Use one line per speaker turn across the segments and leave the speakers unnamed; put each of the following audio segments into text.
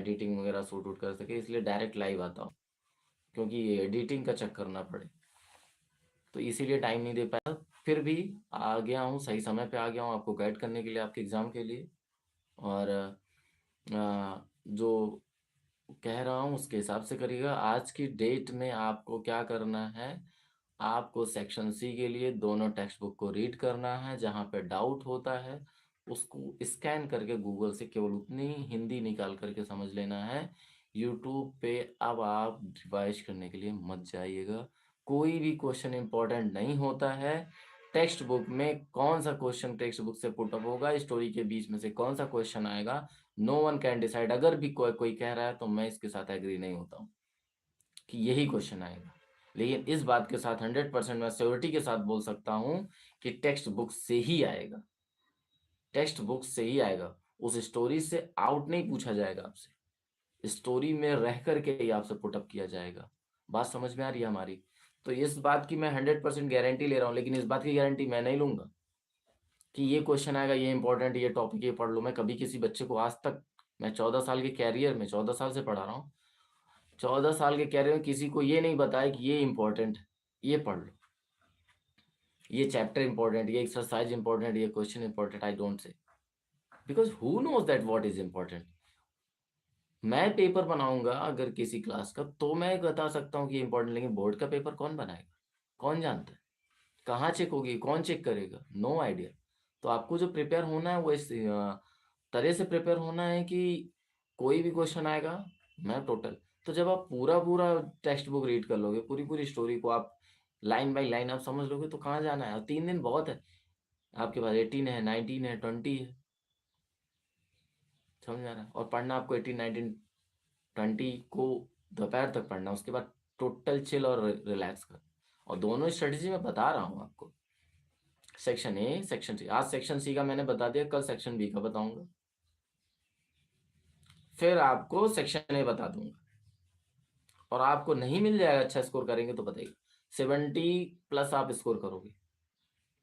Editing वगैरह shoot वूट कर सके, इसलिए डायरेक्ट लाइव आता हूँ, क्योंकि एडिटिंग का चेक करना पड़े, तो इसीलिए टाइम नहीं दे पाया। फिर भी आ गया हूँ, सही समय पे आ गया हूँ आपको गाइड करने के लिए, आपके एग्ज़ाम के लिए। और जो कह रहा हूँ उसके हिसाब से करिएगा। आज की डेट में आपको क्या करना है, आपको सेक्शन सी के लिए दोनों टेक्स्ट बुक को रीड करना है, जहाँ पे डाउट होता है उसको स्कैन करके गूगल से केवल उतनी हिंदी निकाल करके समझ लेना है। यूट्यूब पे अब आप रिवाइज करने के लिए मत जाइएगा, कोई भी क्वेश्चन इंपॉर्टेंट नहीं होता है। टेक्स्ट बुक में कौन सा क्वेश्चन टेक्स्ट बुक से पुट अप होगा, स्टोरी के बीच में से कौन सा क्वेश्चन आएगा, नो वन कैन डिसाइड। अगर भी कोई कह रहा है तो मैं इसके साथ एग्री नहीं होता हूँ कि यही क्वेश्चन आएगा, लेकिन इस बात के साथ 100% मैं श्योरिटी के साथ बोल सकता हूँ कि टेक्स्ट बुक से ही आएगा, टेक्स्ट बुक से ही आएगा। उस स्टोरी से आउट नहीं पूछा जाएगा आपसे, स्टोरी में रह करके ही आपसे पुटअप किया जाएगा। बात समझ में आ रही है हमारी? तो इस बात की मैं 100% गारंटी ले रहा हूँ, लेकिन इस बात की गारंटी मैं नहीं लूंगा कि ये क्वेश्चन आएगा, ये इंपॉर्टेंट, ये टॉपिक ये पढ़ लो। मैं कभी किसी बच्चे को आज तक, मैं 14 साल के कैरियर में 14 साल से पढ़ा रहा हूँ, 14 साल के कैरियर में किसी को ये नहीं बताया कि ये इंपॉर्टेंट, ये पढ़ लो, ये चैप्टर इंपॉर्टेंट, ये एक्सरसाइज इंपॉर्टेंट, ये question important. I don't say, because who knows that what is important. मैं पेपर बनाऊंगा अगर किसी क्लास का तो मैं बता सकता हूँ कि इंपॉर्टेंट, लेकिन बोर्ड का पेपर कौन बनाएगा, कौन जानता है, कहाँ चेक होगी, कौन चेक करेगा, नो आइडिया। तो आपको जो प्रिपेयर होना है वो इस तरह से प्रिपेयर होना है कि कोई भी क्वेश्चन आएगा मैं टोटल, तो जब आप पूरा पूरा टेक्स्ट बुक रीड कर लोगे, पूरी पूरी स्टोरी को आप लाइन बाय लाइन आप समझ लोगे, तो कहाँ जाना है? 3 दिन बहुत है आपके पास, 18 है, 19 है, 20 है, समझ में आ रहा है? और पढ़ना आपको 18, 19, 20 को दोपहर तक पढ़ना, उसके बाद टोटल चिल और रिलैक्स कर। और दोनों स्ट्रेटेजी मैं बता रहा हूँ आपको, सेक्शन ए सेक्शन सी। आज सेक्शन सी का मैंने बता दिया, कल सेक्शन बी का बताऊंगा, फिर आपको सेक्शन ए बता दूंगा। और आपको नहीं मिल जाएगा, अच्छा स्कोर करेंगे तो बताइए, 70+ आप स्कोर करोगे,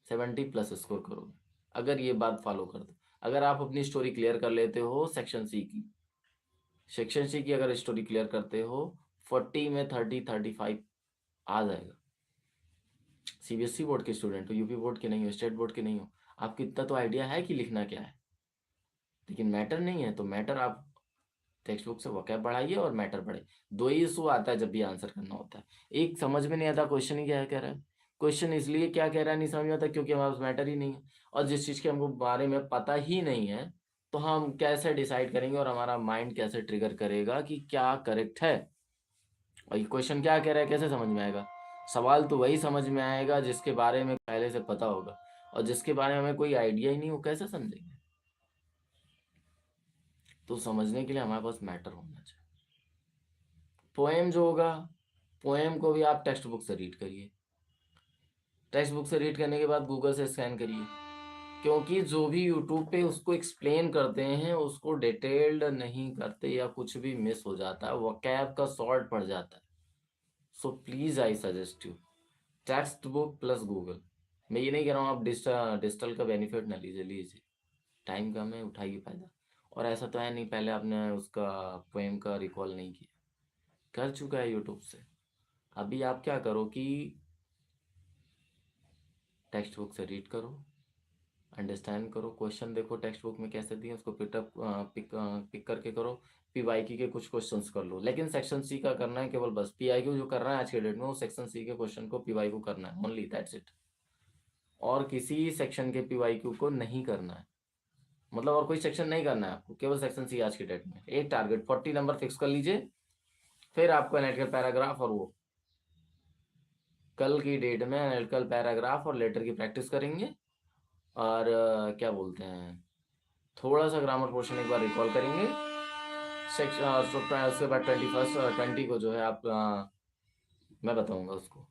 70+ स्कोर करोगे अगर ये बात फॉलो कर दो। अगर आप अपनी स्टोरी क्लियर कर लेते हो सेक्शन सी की, सेक्शन सी की अगर स्टोरी क्लियर करते हो, 40 में 30-35 आ जाएगा। सीबीएसई बोर्ड के स्टूडेंट हो, यूपी बोर्ड के नहीं हो, स्टेट बोर्ड के नहीं हो, आपको इतना तो आइडिया है कि लिखना क्या है, लेकिन मैटर नहीं है। तो मैटर आप टेक्स्ट बुक से वोकैब बढ़ाइए और मैटर बढ़े। दो ही इशू आता है जब भी आंसर करना होता है, एक समझ में नहीं आता क्वेश्चन ही क्या कह रहा है, क्वेश्चन इसलिए क्या कह रहा है नहीं समझ में आता क्योंकि हमारे पास मैटर ही नहीं है, और जिस चीज़ के हमको बारे में पता ही नहीं है तो हम कैसे डिसाइड करेंगे और हमारा माइंड कैसे ट्रिगर करेगा कि क्या करेक्ट है। और ये क्वेश्चन क्या कह रहा है कैसे समझ में आएगा? सवाल तो वही समझ में आएगा जिसके बारे में पहले से पता होगा, और जिसके बारे में हमें कोई आइडिया ही नहीं हो कैसे समझेंगे? तो समझने के लिए हमारे पास मैटर होना चाहिए। पोएम जो होगा, पोएम को भी आप टेक्स्ट बुक से रीड करिए, टेक्स्ट बुक से रीड करने के बाद गूगल से स्कैन करिए, क्योंकि जो भी यूट्यूब पे उसको एक्सप्लेन करते हैं उसको डिटेल्ड नहीं करते, या कुछ भी मिस हो जाता है, वोकैब का शॉर्ट पड़ जाता है। So please I suggest you text book plus Google. मैं ये नहीं कह रहा हूँ आप डिजिटल का बेनिफिट ना लीजिए, लीजिए, टाइम कम है, उठाइए फ़ायदा। और ऐसा तो है नहीं पहले आपने उसका पोएम का रिकॉल नहीं किया, कर चुका है यूट्यूब से। अभी आप क्या करो कि टेक्स्ट बुक से रीड करो, अंडरस्टैंड करो, क्वेश्चन देखो टेक्स्ट बुक में कैसे दिए, उसको पिक करके करो। पीवाईक्यू के कुछ क्वेश्चंस कर लो, लेकिन सेक्शन सी का करना है केवल, बस पीआईक्यू जो कर रहा है आज के डेट में वो सेक्शन सी के क्वेश्चन को पीवाईक्यू करना है, ओनली दैट्स इट। और किसी सेक्शन के पीवाईक्यू को नहीं करना है, मतलब और कोई सेक्शन नहीं करना है आपको, केवल सेक्शन सी आज के डेट में। एक टारगेट 40 नंबर फिक्स कर लीजिए, फिर आपको एनालिटिकल पैराग्राफ और वो कल की डेट में एनालिटिकल पैराग्राफ और लेटर की प्रैक्टिस करेंगे। और क्या बोलते हैं, थोड़ा सा ग्रामर पोर्शन एक बार रिकॉल करेंगे। सेक्शन उसके बाद 20 को जो है आप मैं बताऊंगा उसको,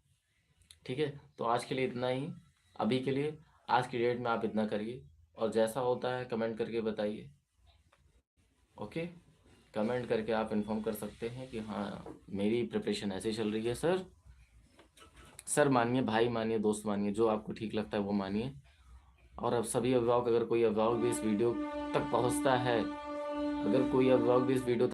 ठीक है? तो आज के लिए इतना ही, अभी के लिए आज की डेट में आप इतना करिए, और जैसा होता है कमेंट करके बताइए, ओके? कमेंट करके आप इन्फॉर्म कर सकते हैं कि हाँ मेरी प्रिपरेशन ऐसे चल रही है सर। सर मानिए, भाई मानिए, दोस्त मानिए, जो आपको ठीक लगता है वो मानिए। और अब सभी अभिभावक, अगर कोई अभिभावक भी इस वीडियो तक पहुंचता है, अगर कोई अभिभावक भी इस वीडियो